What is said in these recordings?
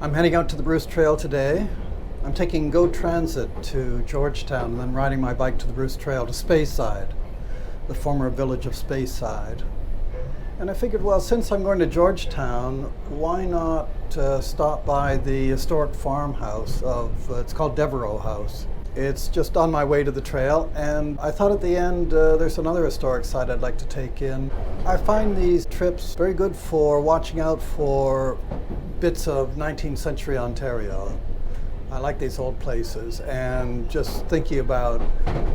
I'm heading out to the Bruce Trail today. I'm taking GO Transit to Georgetown and then riding my bike to the Bruce Trail to Speyside, the former village of Speyside. And I figured, well, since I'm going to Georgetown, why not stop by the historic farmhouse it's called Devereaux House. It's just on my way to the trail, and I thought at the end there's another historic site I'd like to take in. I find these trips very good for watching out for bits of 19th century Ontario. I like these old places, and just thinking about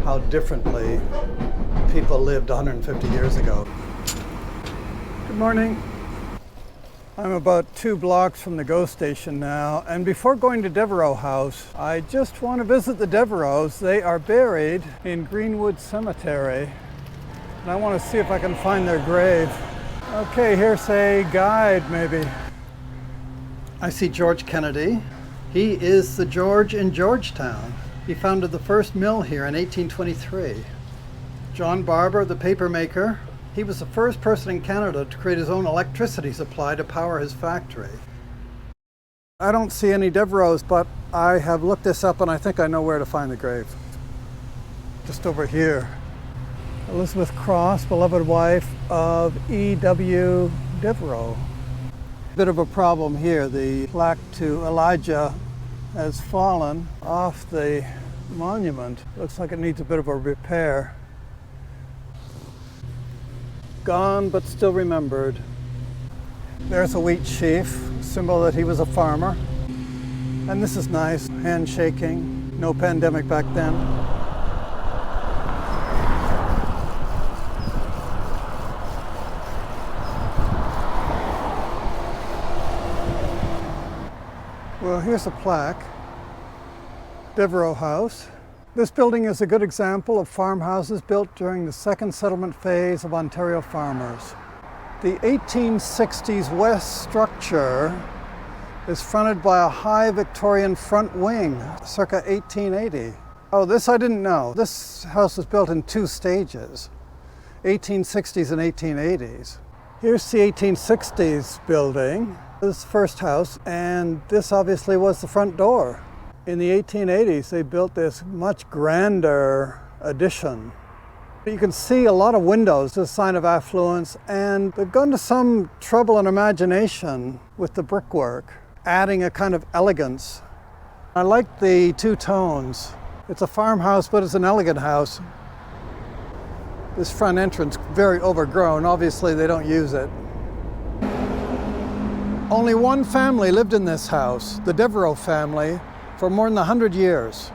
how differently people lived 150 years ago. Good morning. I'm about 2 blocks from the GO Station now, and before going to Devereaux House, I just want to visit the Devereaux. They are buried in Greenwood Cemetery, and I want to see if I can find their grave. Okay, here's a guide maybe. I see George Kennedy. He is the George in Georgetown. He founded the first mill here in 1823. John Barber, the papermaker. He was the first person in Canada to create his own electricity supply to power his factory. I don't see any Devereaux, but I have looked this up and I think I know where to find the grave. Just over here. Elizabeth Cross, beloved wife of E.W. Devereaux. Bit of a problem here. The plaque to Elijah has fallen off the monument. Looks like it needs a bit of a repair. Gone but still remembered. There's a wheat sheaf, symbol that he was a farmer. And this is nice, handshaking, no pandemic back then. Well, here's a plaque, Devereaux House. This building is a good example of farmhouses built during the second settlement phase of Ontario farmers. The 1860s west structure is fronted by a high Victorian front wing, circa 1880. Oh, this I didn't know. This house was built in 2 stages, 1860s and 1880s. Here's the 1860s building. This is the first house, and this obviously was the front door. In the 1880s, they built this much grander addition. You can see a lot of windows, a sign of affluence, and they've gone to some trouble and imagination with the brickwork, adding a kind of elegance. I like the 2 tones. It's a farmhouse, but it's an elegant house. This front entrance, very overgrown. Obviously, they don't use it. Only one family lived in this house, the Devereaux family, for more than 100 years.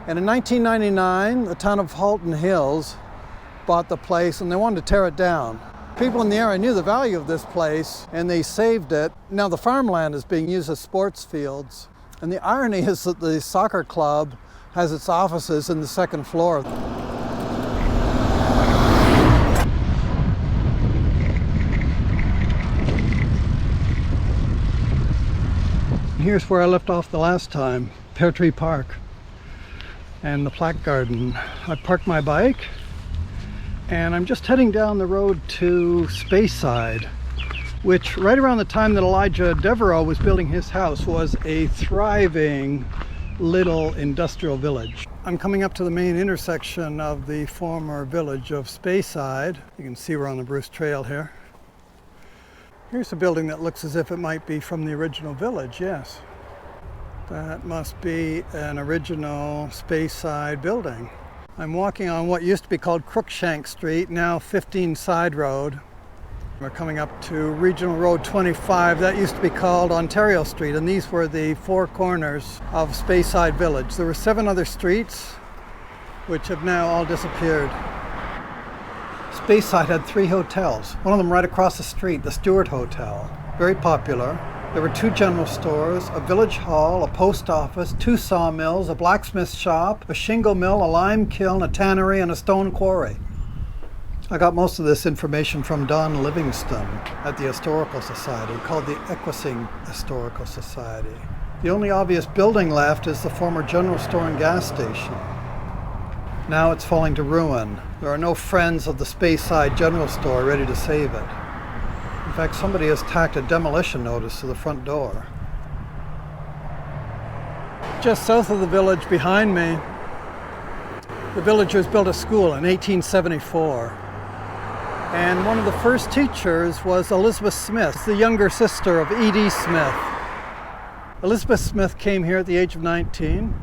And in 1999, the town of Halton Hills bought the place and they wanted to tear it down. People in the area knew the value of this place and they saved it. Now the farmland is being used as sports fields. And the irony is that the soccer club has its offices in the 2nd floor. Here's where I left off the last time, Pear Tree Park and the plaque garden. I parked my bike and I'm just heading down the road to Speyside, which right around the time that Elijah Devereaux was building his house was a thriving little industrial village. I'm coming up to the main intersection of the former village of Speyside. You can see we're on the Bruce Trail here. Here's a building that looks as if it might be from the original village, yes. That must be an original Speyside building. I'm walking on what used to be called Crookshank Street, now 15 Side Road. We're coming up to Regional Road 25. That used to be called Ontario Street, and these were the 4 corners of Speyside Village. There were 7 other streets, which have now all disappeared. Speyside had 3 hotels, one of them right across the street, the Stewart Hotel, very popular. There were 2 general stores, a village hall, a post office, 2 sawmills, a blacksmith shop, a shingle mill, a lime kiln, a tannery, and a stone quarry. I got most of this information from Don Livingston at the Historical Society, called the Equusing Historical Society. The only obvious building left is the former general store and gas station. Now it's falling to ruin. There are no friends of the Speyside General Store ready to save it. In fact, somebody has tacked a demolition notice to the front door. Just south of the village behind me, the villagers built a school in 1874. And one of the first teachers was Elizabeth Smith, the younger sister of E.D. Smith. Elizabeth Smith came here at the age of 19.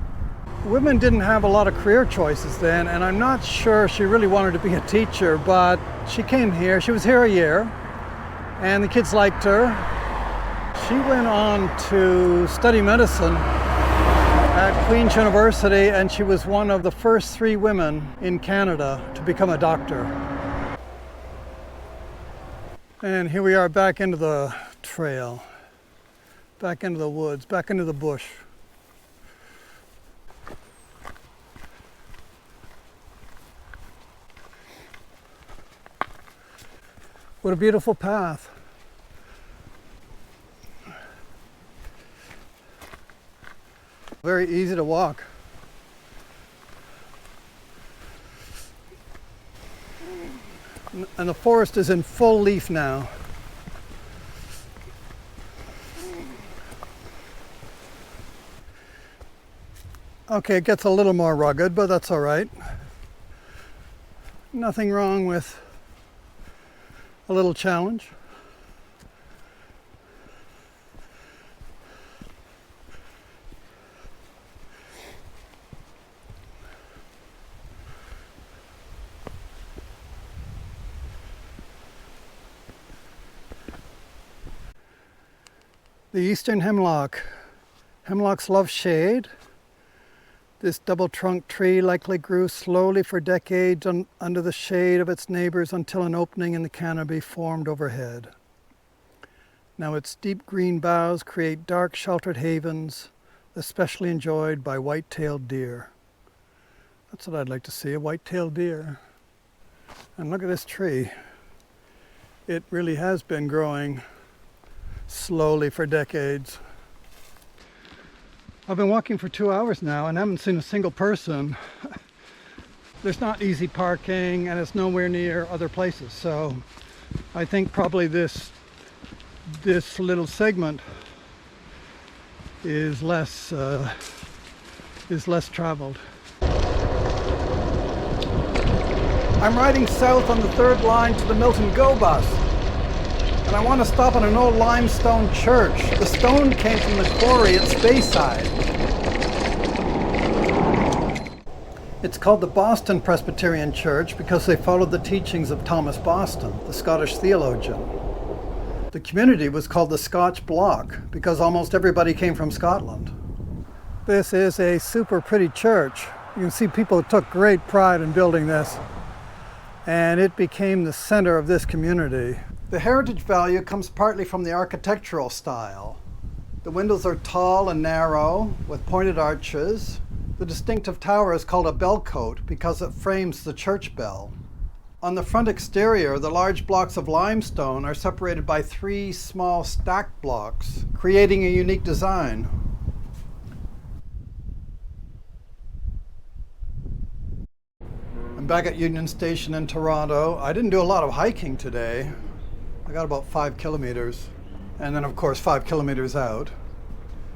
Women didn't have a lot of career choices then, and I'm not sure she really wanted to be a teacher, but she came here. She was here a year, and the kids liked her. She went on to study medicine at Queen's University, and she was one of the first 3 women in Canada to become a doctor. And here we are back into the trail, back into the woods, back into the bush. What a beautiful path. Very easy to walk. And the forest is in full leaf now. Okay, it gets a little more rugged, but that's all right. Nothing wrong with a little challenge. The eastern hemlock. Hemlocks love shade. This double-trunked tree likely grew slowly for decades under the shade of its neighbors until an opening in the canopy formed overhead. Now its deep green boughs create dark sheltered havens, especially enjoyed by white-tailed deer. That's what I'd like to see, a white-tailed deer. And look at this tree. It really has been growing slowly for decades. I've been walking for 2 hours now and haven't seen a single person. There's not easy parking and it's nowhere near other places. So I think probably this little segment is less traveled. I'm riding south on the 3rd line to the Milton GO bus. And I want to stop on an old limestone church. The stone came from the quarry at Speyside. It's called the Boston Presbyterian Church because they followed the teachings of Thomas Boston, the Scottish theologian. The community was called the Scotch block because almost everybody came from Scotland. This is a super pretty church. You can see people took great pride in building this, and it became the center of this community. The heritage value comes partly from the architectural style. The windows are tall and narrow with pointed arches. The distinctive tower is called a bellcote because it frames the church bell. On the front exterior, the large blocks of limestone are separated by 3 small stacked blocks, creating a unique design. I'm back at Union Station in Toronto. I didn't do a lot of hiking today. I got about 5 kilometers, and then of course 5 kilometers out.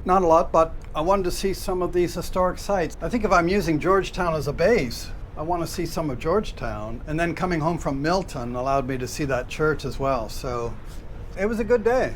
Not a lot, but I wanted to see some of these historic sites. I think if I'm using Georgetown as a base, I want to see some of Georgetown, and then coming home from Milton allowed me to see that church as well. So it was a good day.